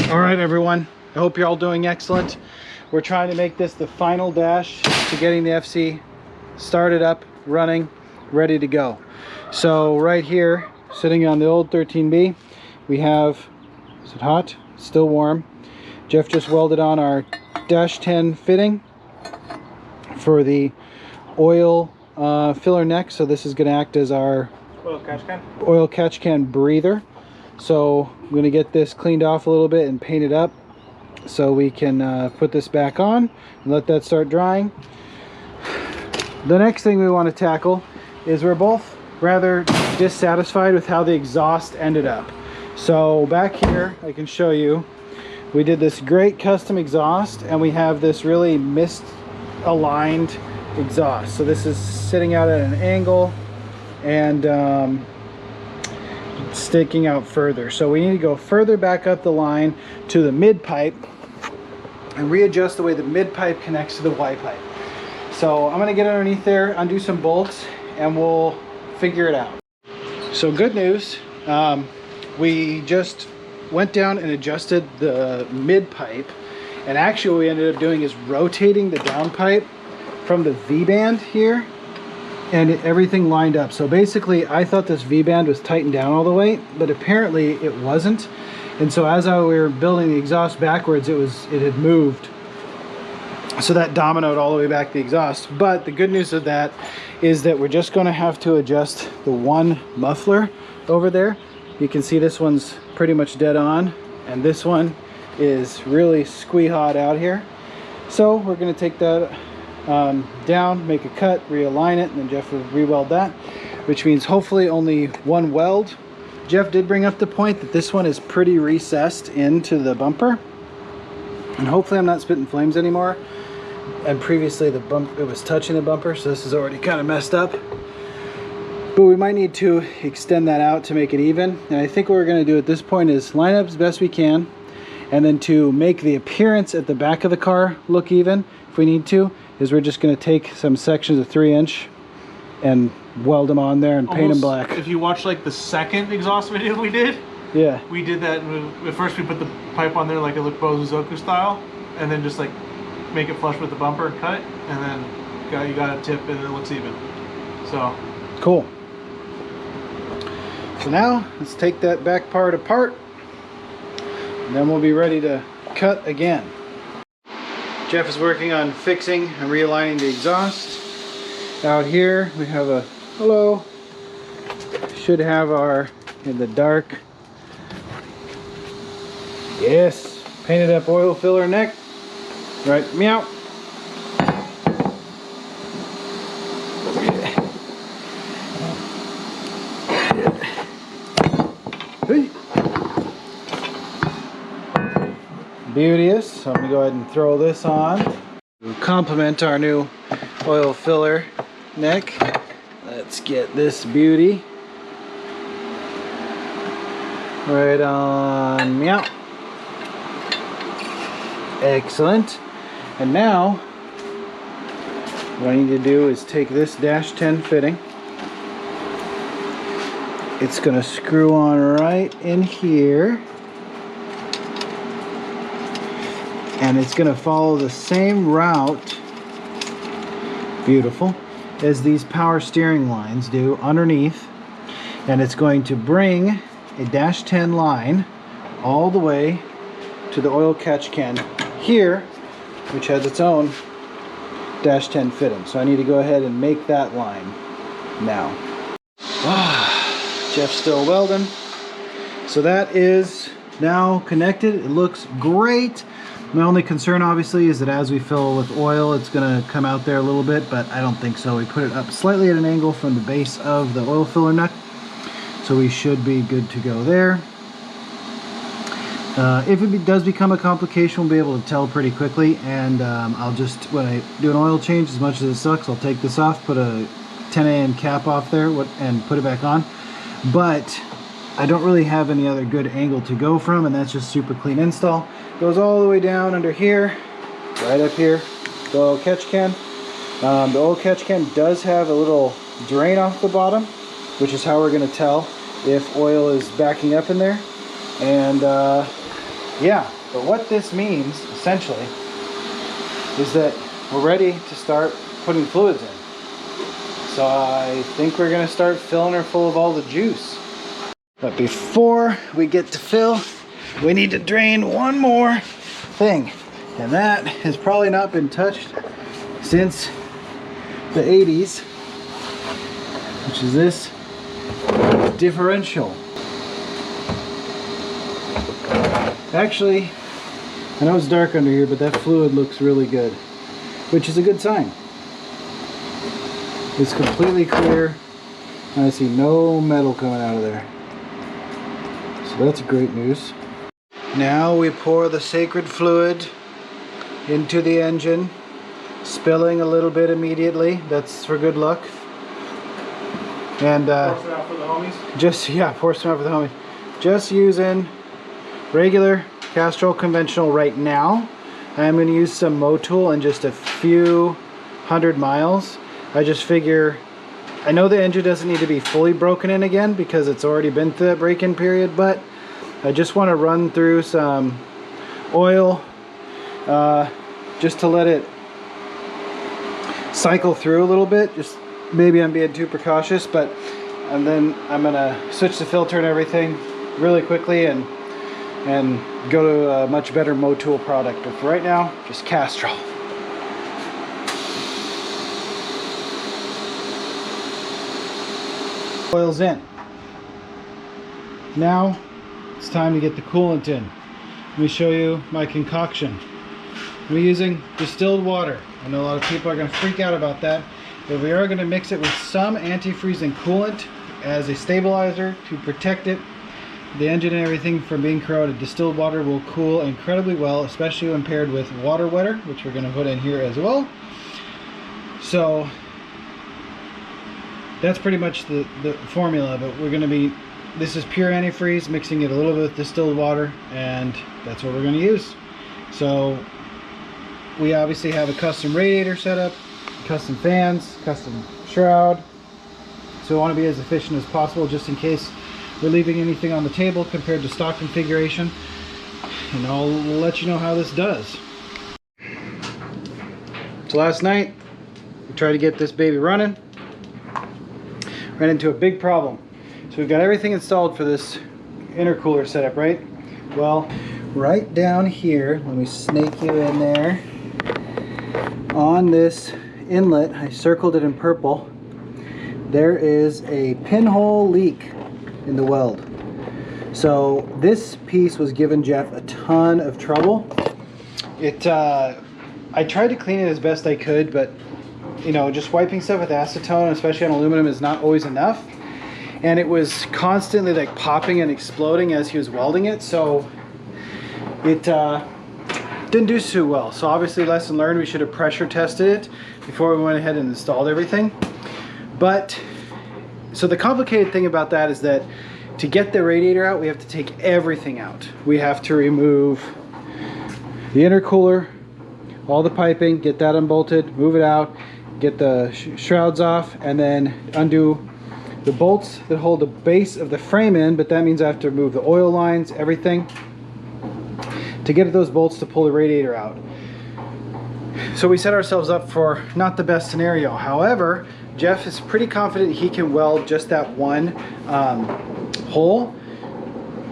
All right, everyone. I hope you're all doing excellent. We're trying to make this the final dash to getting the FC started up, running, ready to go. So right here, sitting on the old 13B, we have, is it hot? Still warm. Jeff just welded on our dash 10 fitting for the oil filler neck. So this is going to act as our oil catch can breather. So I'm going to get this cleaned off a little bit and paint it up so we can put this back on and let that start drying. The next thing we want to tackle is we're both rather dissatisfied with how the exhaust ended up. So back here I can show you, we did this great custom exhaust and we have this really misaligned exhaust. So this is sitting out at an angle and sticking out further. So we need to go further back up the line to the mid pipe and readjust the way the mid pipe connects to the Y pipe. So I'm going to get underneath there, undo some bolts, and we'll figure it out. So good news, we just went down and adjusted the mid pipe, and actually what we ended up doing is rotating the down pipe from the V-band here, and everything lined up. So basically I thought this V-band was tightened down all the way, but apparently it wasn't. And so as we were building the exhaust backwards, it had moved. So that dominoed all the way back the exhaust. But the good news of that is that we're just gonna have to adjust the one muffler over there. You can see this one's pretty much dead on, and this one is really squee hot out here. So we're gonna take that down, make a cut, realign it, and then Jeff will re-weld that, which means hopefully only one weld. Jeff did bring up the point that this one is pretty recessed into the bumper, and hopefully I'm not spitting flames anymore. And previously it was touching the bumper, so this is already kind of messed up. But we might need to extend that out to make it even. And I think what we're going to do at this point is line up as best we can, and then to make the appearance at the back of the car look even, if we need to, is we're just going to take some sections of 3-inch and weld them on there and paint them black. If you watch like the second exhaust video we did, yeah, we did that. At first we put the pipe on there like it looked Bozuzoku style, and then just like make it flush with the bumper, cut, and then you got a tip and it looks even. So cool. So now let's take that back part apart, and then we'll be ready to cut again. Jeff is working on fixing and realigning the exhaust. Out here we have a, hello, should have our, in the dark, yes, painted up oil filler neck, right, meow. Beauteous. So I'm going to go ahead and throw this on to complement our new oil filler neck. Let's get this beauty right on. Meow. Excellent. And now what I need to do is take this dash 10 fitting. It's going to screw on right in here. And it's going to follow the same route, beautiful, as these power steering lines do underneath. And it's going to bring a dash 10 line all the way to the oil catch can here, which has its own dash 10 fitting. So I need to go ahead and make that line now. Jeff's still welding. So that is now connected. It looks great. My only concern obviously is that as we fill with oil, it's going to come out there a little bit, but I don't think so. We put it up slightly at an angle from the base of the oil filler nut, so we should be good to go there. If it does become a complication, we'll be able to tell pretty quickly, and I'll just, when I do an oil change, as much as it sucks, I'll take this off, put a 10 AM cap off there, and put it back on. But I don't really have any other good angle to go from, and that's just super clean install. Goes all the way down under here, right up here, the oil catch can. The oil catch can does have a little drain off the bottom, which is how we're going to tell if oil is backing up in there. And Yeah, but what this means, essentially, is that we're ready to start putting fluids in. So I think we're gonna start filling her full of all the juice. But before we get to fill, we need to drain one more thing. And that has probably not been touched since the 80s, which is this differential. Actually, I know it's dark under here, but that fluid looks really good, which is a good sign. It's completely clear. I see no metal coming out of there. So that's great news. Now we pour the sacred fluid into the engine, spilling a little bit immediately. That's for good luck. And Pour some out for the homies. pour some out for the homies. Just using regular Castrol conventional right now. I'm going to use some Motul in just a few 100 miles. I just figure, I know the engine doesn't need to be fully broken in again because it's already been through that break-in period, but I just want to run through some oil just to let it cycle through a little bit. Just maybe I'm being too precautious, but and then I'm gonna switch the filter and everything really quickly and go to a much better Motul product. But for right now, just Castrol. Oil's in. Now it's time to get the coolant in. Let me show you my concoction. I'm using distilled water. I know a lot of people are going to freak out about that, but we are going to mix it with some antifreeze and coolant as a stabilizer to protect it, the engine and everything, from being corroded. Distilled water will cool incredibly well, especially when paired with water wetter, which we're going to put in here as well. So that's pretty much the formula, but we're going to be, this is pure antifreeze, mixing it a little bit with distilled water, and that's what we're going to use. So we obviously have a custom radiator setup, custom fans, custom shroud. So we want to be as efficient as possible just in case we're leaving anything on the table compared to stock configuration. And I'll let you know how this does. So last night, we tried to get this baby running. Ran into a big problem. So we've got everything installed for this intercooler setup, right? Well, right down here, let me snake you in there. On this inlet, I circled it in purple, there is a pinhole leak in the weld. So this piece was giving Jeff a ton of trouble. I tried to clean it as best I could, but you know, just wiping stuff with acetone, especially on aluminum, is not always enough. And it was constantly like popping and exploding as he was welding it, so it didn't do too well. So obviously, lesson learned, we should have pressure tested it before we went ahead and installed everything. But so the complicated thing about that is that to get the radiator out, we have to take everything out. We have to remove the intercooler, all the piping, get that unbolted, move it out, get the shrouds off, and then undo the bolts that hold the base of the frame in, but that means I have to remove the oil lines, everything, to get those bolts to pull the radiator out. So we set ourselves up for not the best scenario. However, Jeff is pretty confident he can weld just that one hole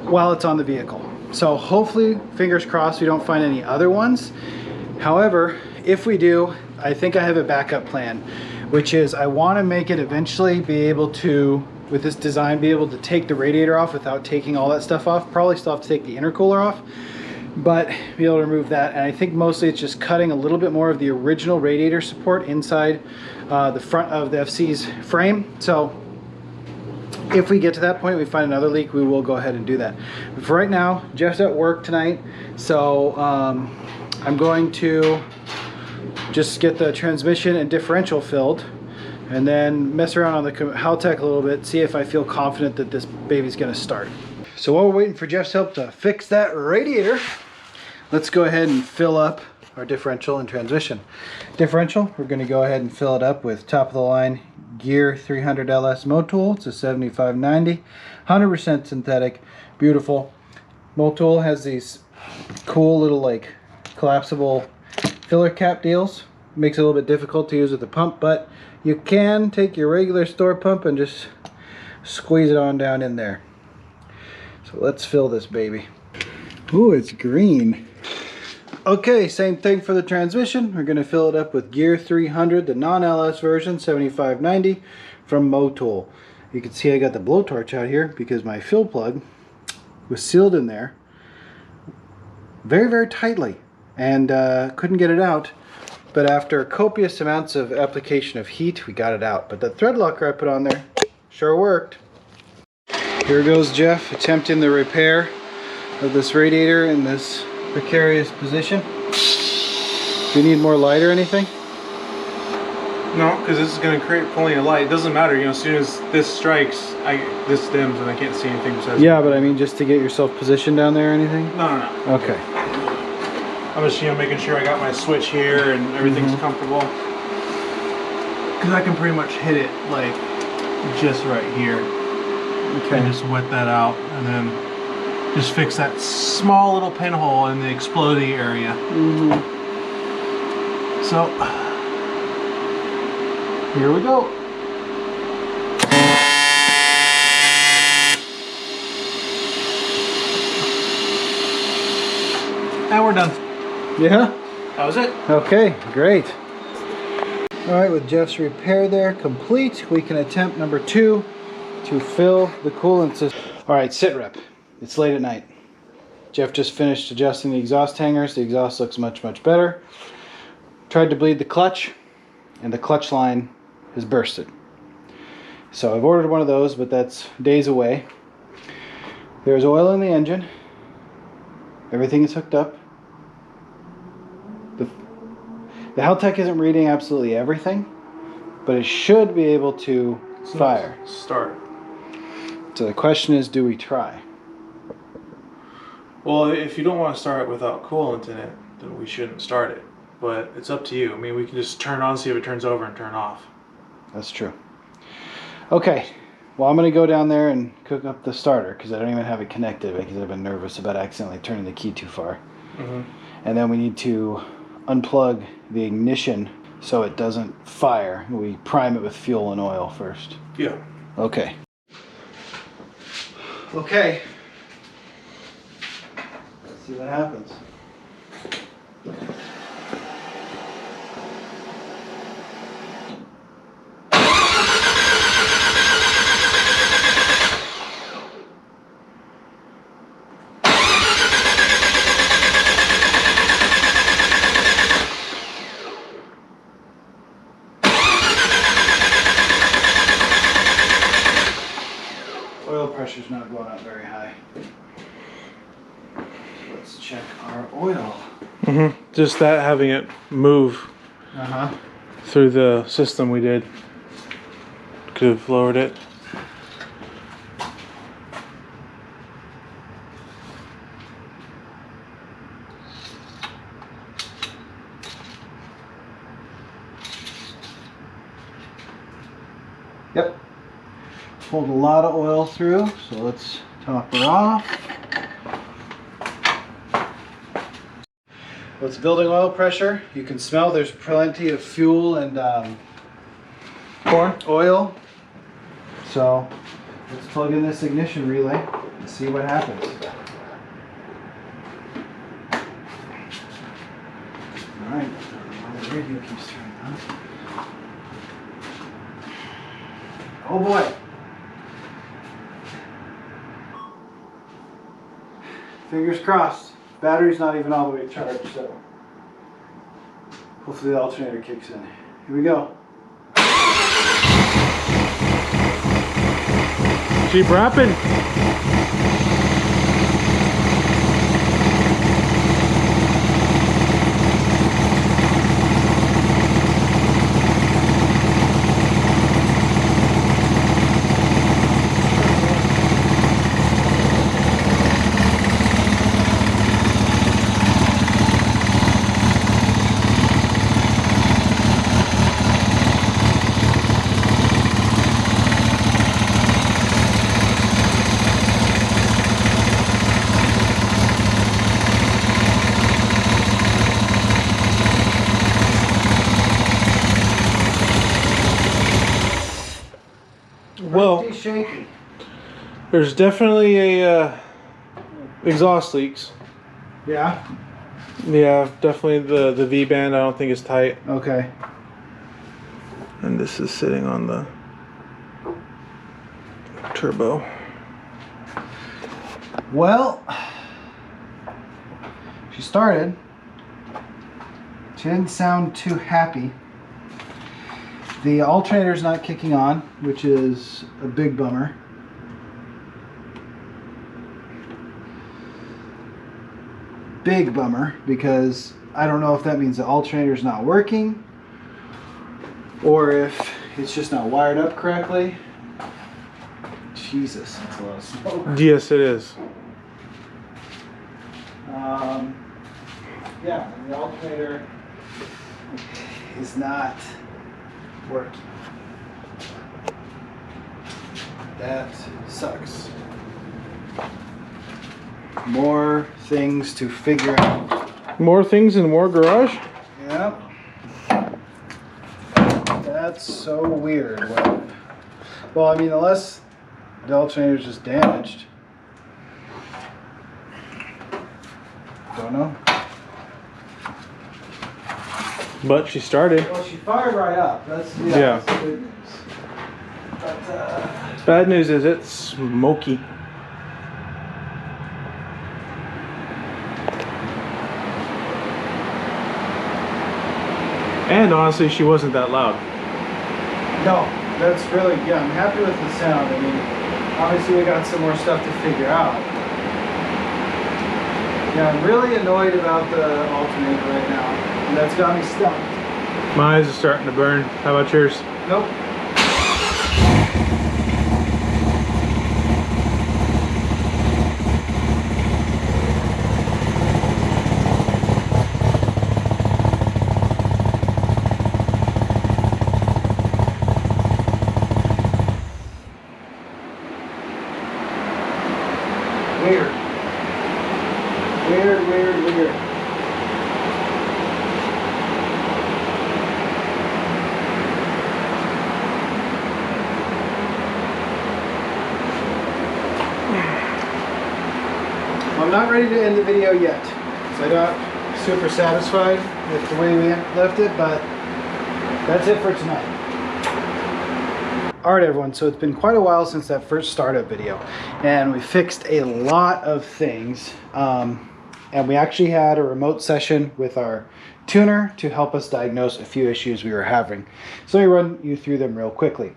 while it's on the vehicle. So hopefully, fingers crossed, we don't find any other ones. However, if we do, I think I have a backup plan, which is I want to make it eventually be able to, with this design, be able to take the radiator off without taking all that stuff off. Probably still have to take the intercooler off, but be able to remove that. And I think mostly it's just cutting a little bit more of the original radiator support inside the front of the FC's frame. So if we get to that point, we find another leak, we will go ahead and do that. But for right now, Jeff's at work tonight, so I'm going to just get the transmission and differential filled and then mess around on the Haltech a little bit, see if I feel confident that this baby's gonna start. So while we're waiting for Jeff's help to fix that radiator, let's go ahead and fill up our differential and transmission. Differential, we're gonna go ahead and fill it up with top of the line Gear 300 LS Motul. It's a 7590, 100% synthetic, beautiful. Motul has these cool little like collapsible filler cap deals. Makes it a little bit difficult to use with the pump, but you can take your regular store pump and just squeeze it on down in there. So let's fill this baby. Ooh, it's green. Okay, same thing for the transmission. We're going to fill it up with Gear 300, the non-LS version, 7590 from Motul. You can see I got the blowtorch out here because my fill plug was sealed in there very, very tightly and couldn't get it out. But after copious amounts of application of heat, we got it out. But the thread locker I put on there sure worked. Here goes Jeff attempting the repair of this radiator in this precarious position. Do you need more light or anything? No, because this is going to create plenty of light. It doesn't matter, you know, as soon as this strikes, this dims and I can't see anything besides. Yeah, but I mean just to get yourself positioned down there or anything? No. Okay. I'm just, you know, making sure I got my switch here and everything's comfortable. Because I can pretty much hit it like just right here. Okay. And just wet that out and then just fix that small little pinhole in the exploding area. So, here we go. And we're done. Yeah? That was it. Okay, great. Alright, with Jeff's repair there complete, we can attempt number 2 to fill the coolant system. Alright, sit rep. It's late at night. Jeff just finished adjusting the exhaust hangers. The exhaust looks much, much better. Tried to bleed the clutch, and the clutch line has bursted. So I've ordered one of those, but that's days away. There's oil in the engine. Everything is hooked up. The Haltech isn't reading absolutely everything, but it should be able to fire. Start. So the question is, do we try? Well, if you don't want to start it without coolant in it, then we shouldn't start it. But it's up to you. I mean, we can just turn on, see if it turns over, and turn off. That's true. Okay, well, I'm going to go down there and cook up the starter because I don't even have it connected because I've been nervous about accidentally turning the key too far. And then we need to unplug the ignition so it doesn't fire. We prime it with fuel and oil first. Yeah. Okay. Okay. Let's see what happens. Oil pressure's not going up very high. Let's check our oil. Just that having it move through the system we did could have lowered it. Yep. Pulled a lot of oil through, so let's top her off. Well, it's building oil pressure. You can smell there's plenty of fuel and oil. So let's plug in this ignition relay and see what happens. All right, the radio keeps turning on. Oh boy. Fingers crossed. Battery's not even all the way charged, so hopefully the alternator kicks in. Here we go. Keep rapping. Well, pretty shaky. there's definitely a exhaust leaks. Yeah? Yeah, definitely the V-band I don't think is tight. Okay. And this is sitting on the turbo. Well, she started. She didn't sound too happy. The alternator's not kicking on, which is a big bummer. Big bummer, because I don't know if that means the alternator's not working or if it's just not wired up correctly. Jesus, that's a lot of smoke. Yes, it is. Yeah, the alternator is not working. That sucks. More things to figure out. More things in more garage? Yep. That's so weird. Well, I mean, unless the alternator is just damaged. Don't know. But she started. Well, she fired right up. That's Yeah. that's good news. But Bad news is it's smoky. And honestly, she wasn't that loud. no, that's really yeah. I'm happy with the sound. I mean, obviously we got some more stuff to figure out. Yeah, I'm really annoyed about the alternator right now, and that's got me stuck. My eyes are starting to burn. How about yours? Nope. Weird. Weird, weird, weird. I'm not ready to end the video yet, so I'm not super satisfied with the way we left it, but that's it for tonight. Alright everyone, so it's been quite a while since that first startup video, and we fixed a lot of things, and we actually had a remote session with our tuner to help us diagnose a few issues we were having. So let me run you through them real quickly.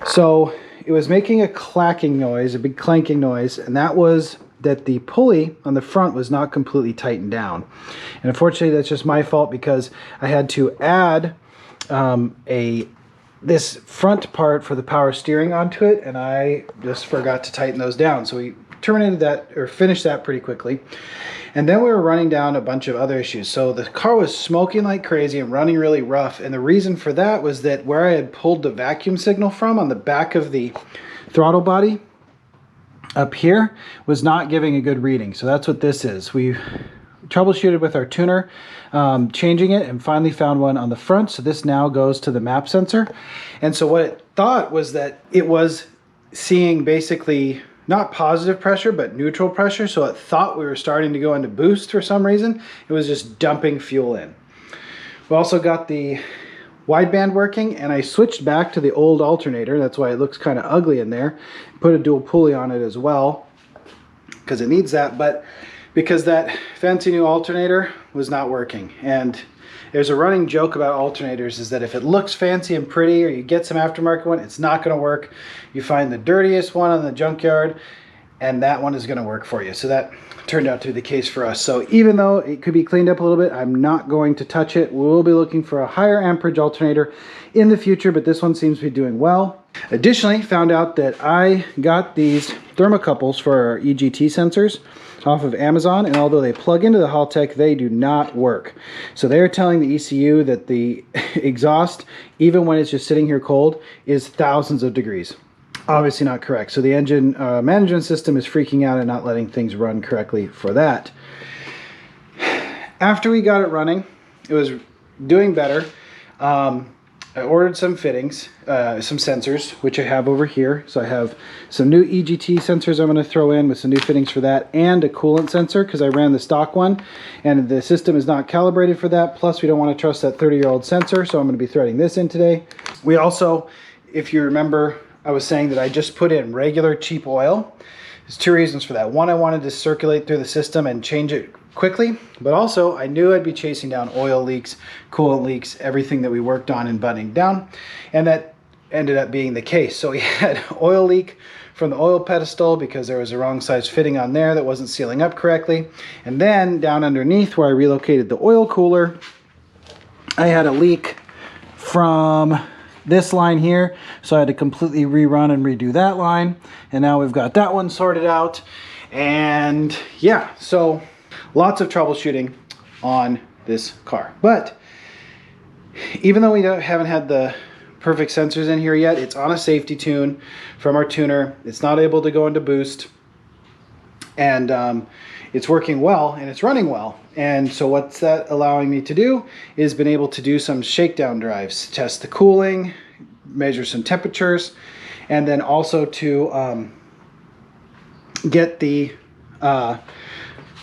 So it was making a clacking noise, a big clanking noise, and that was that the pulley on the front was not completely tightened down. And unfortunately that's just my fault because I had to add this front part for the power steering onto it, and I just forgot to tighten those down. So we terminated that, or finished that pretty quickly. And then we were running down a bunch of other issues. So the car was smoking like crazy and running really rough. And the reason for that was that where I had pulled the vacuum signal from on the back of the throttle body up here was not giving a good reading. So that's what this is. We troubleshooted with our tuner, changing it, and finally found one on the front. So this now goes to the map sensor. And so what it thought was that it was seeing basically not positive pressure, but neutral pressure. So it thought we were starting to go into boost for some reason. It was just dumping fuel in. We also got the wideband working, and I switched back to the old alternator. That's why it looks kind of ugly in there. Put a dual pulley on it as well, because it needs that, but because that fancy new alternator was not working. And there's a running joke about alternators is that if it looks fancy and pretty, or you get some aftermarket one, it's not going to work. You find the dirtiest one on the junkyard, and that one is going to work for you. So that turned out to be the case for us. So even though it could be cleaned up a little bit, I'm not going to touch it. We'll be looking for a higher amperage alternator in the future, but this one seems to be doing well. Additionally, found out that I got these thermocouples for our Egt Sensors off of Amazon, and although they plug into the Haltech, they do not work. So they're telling the ECU that the exhaust, even when it's just sitting here cold, is thousands of degrees. Obviously not correct. So the engine management system is freaking out and not letting things run correctly for that. After we got it running, it was doing better. I ordered some fittings, some sensors, which I have over here. So I have some new EGT sensors I'm going to throw in with some new fittings for that, and a coolant sensor because I ran the stock one and the system is not calibrated for that. Plus we don't want to trust that 30-year-old sensor, so I'm going to be threading this in today. We also, if you remember, I was saying that I just put in regular cheap oil. There's two reasons for that. One, I wanted to circulate through the system and change it quickly, but also I knew I'd be chasing down oil leaks, coolant leaks, everything that we worked on and buttoning down, and that ended up being the case. So we had oil leak from the oil pedestal because there was a wrong size fitting on there that wasn't sealing up correctly, and then down underneath where I relocated the oil cooler, I had a leak from this line here, so I had to completely rerun and redo that line, and now we've got that one sorted out. And yeah, so lots of troubleshooting on this car. But even though we haven't had the perfect sensors in here yet, it's on a safety tune from our tuner. It's not able to go into boost, and it's working well and it's running well. And so what's that allowing me to do is been able to do some shakedown drives, test the cooling, measure some temperatures, and then also to get the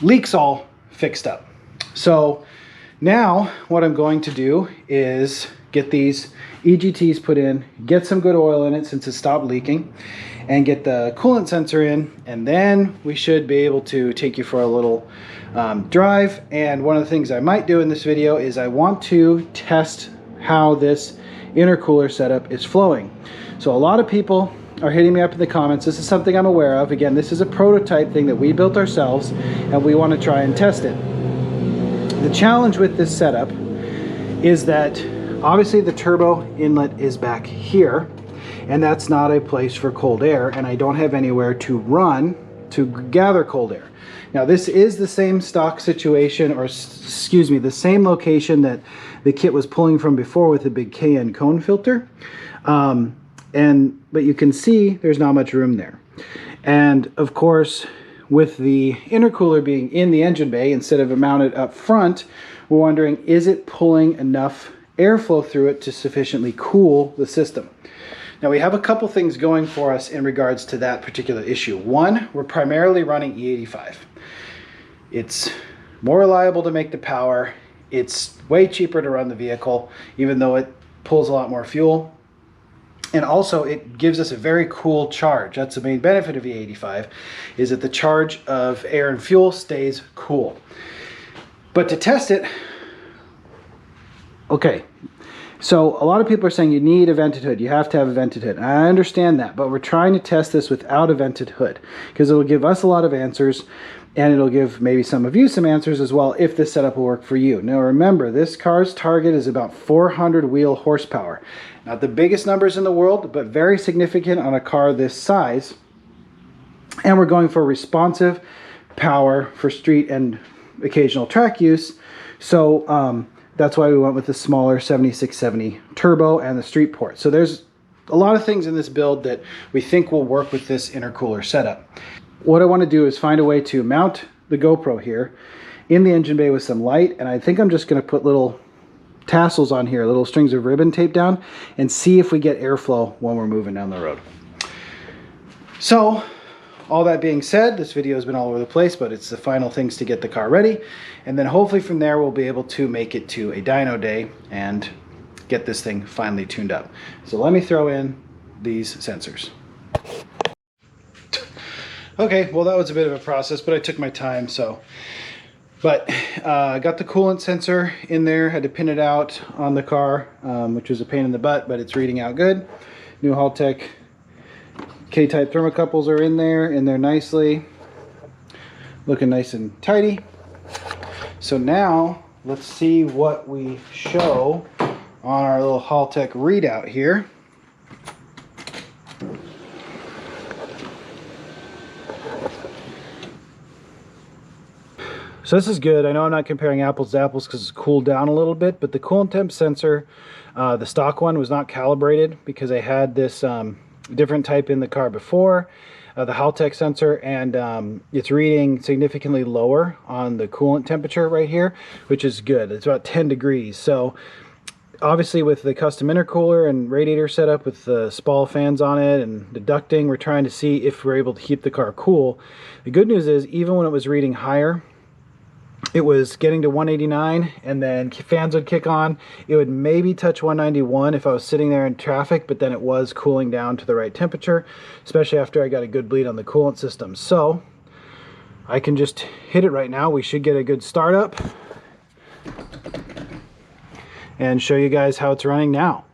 leaks all fixed up. So now what I'm going to do is get these EGTs put in, get some good oil in it since it stopped leaking, and get the coolant sensor in, and then we should be able to take you for a little drive. And one of the things I might do in this video is I want to test how this intercooler setup is flowing. So a lot of people are hitting me up in the comments. This is something I'm aware of. Again, this is a prototype thing that we built ourselves and we want to try and test it. The challenge with this setup is that obviously the turbo inlet is back here, and that's not a place for cold air, and I don't have anywhere to run to gather cold air. Now this is the same stock situation, or excuse me, the same location that the kit was pulling from before with the big KN cone filter. But you can see there's not much room there. And of course, with the intercooler being in the engine bay instead of mounted up front, we're wondering, is it pulling enough airflow through it to sufficiently cool the system? Now we have a couple things going for us in regards to that particular issue. One, we're primarily running E85. It's more reliable to make the power. It's way cheaper to run the vehicle, even though it pulls a lot more fuel. And also it gives us a very cool charge. That's the main benefit of E85, is that the charge of air and fuel stays cool. But to test it, okay, so a lot of people are saying you need a vented hood. You have to have a vented hood. I understand that, but we're trying to test this without a vented hood because it'll give us a lot of answers, and it'll give maybe some of you some answers as well if this setup will work for you. Now remember, this car's target is about 400 wheel horsepower. Not the biggest numbers in the world, but very significant on a car this size. And we're going for responsive power for street and occasional track use. So that's why we went with the smaller 7670 turbo and the street port. So there's a lot of things in this build that we think will work with this intercooler setup. What I want to do is find a way to mount the GoPro here in the engine bay with some light, and I think I'm just going to put little tassels on here, little strings of ribbon taped down, and see if we get airflow when we're moving down the road. So all that being said, this video has been all over the place, but it's the final things to get the car ready, and then hopefully from there we'll be able to make it to a dyno day and get this thing finally tuned up. So let me throw in these sensors. Okay, well that was a bit of a process, but I took my time. But I got the coolant sensor in there, had to pin it out on the car, which was a pain in the butt, but it's reading out good. New Haltech K-type thermocouples are in there nicely, looking nice and tidy. So now let's see what we show on our little Haltech readout here. So this is good. I know I'm not comparing apples to apples because it's cooled down a little bit, but the coolant temp sensor, the stock one, was not calibrated because I had this different type in the car before, the Haltech sensor, and it's reading significantly lower on the coolant temperature right here, which is good. It's about 10 degrees. So obviously with the custom intercooler and radiator setup with the spall fans on it and the ducting, we're trying to see if we're able to keep the car cool. The good news is, even when it was reading higher, it was getting to 189, and then fans would kick on. It would maybe touch 191 if I was sitting there in traffic, but then it was cooling down to the right temperature, especially after I got a good bleed on the coolant system. So I can just hit it right now. We should get a good startup and show you guys how it's running now.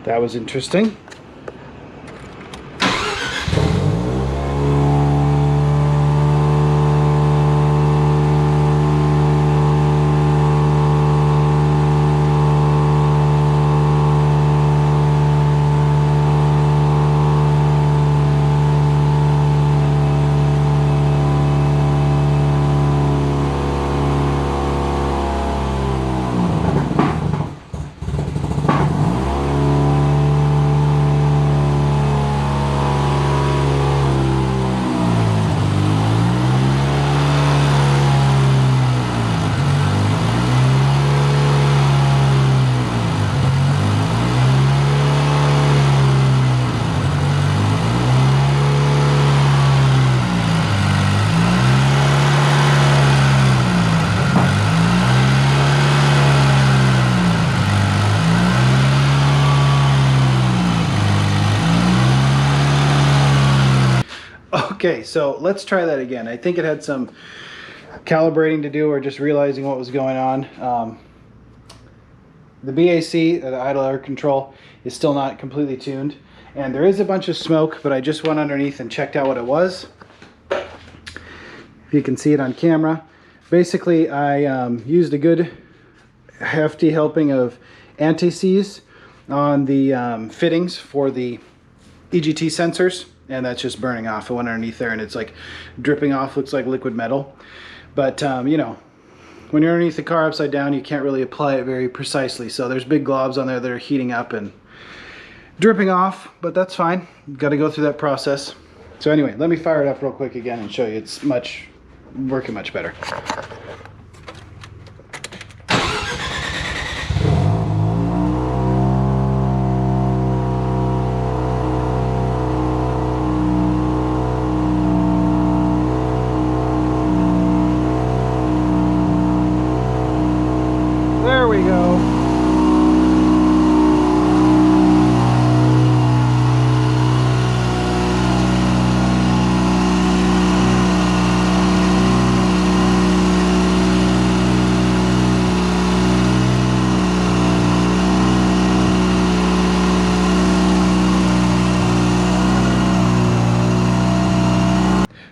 That was interesting. Okay, so let's try that again. I think it had some calibrating to do, or just realizing what was going on. The BAC, the idle air control, is still not completely tuned, and there is a bunch of smoke, but I just went underneath and checked out what it was. If you can see it on camera. Basically, I used a good hefty helping of anti-seize on the fittings for the Egt Sensors, and that's just burning off. I went underneath there and it's like dripping off, looks like liquid metal. But you know, when you're underneath the car upside down, you can't really apply it very precisely. So there's big globs on there that are heating up and dripping off, but that's fine. Got to go through that process. So anyway, let me fire it up real quick again and show you it's working much better. There we go.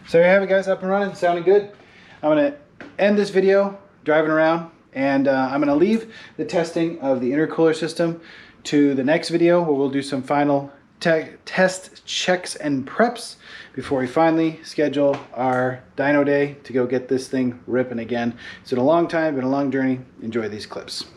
So there you have it, guys, up and running, sounding good. I'm gonna end this video driving around, and I'm gonna leave the testing of the intercooler system to the next video, where we'll do some final test checks and preps before we finally schedule our dyno day to go get this thing ripping again. It's been a long time, been a long journey. Enjoy these clips.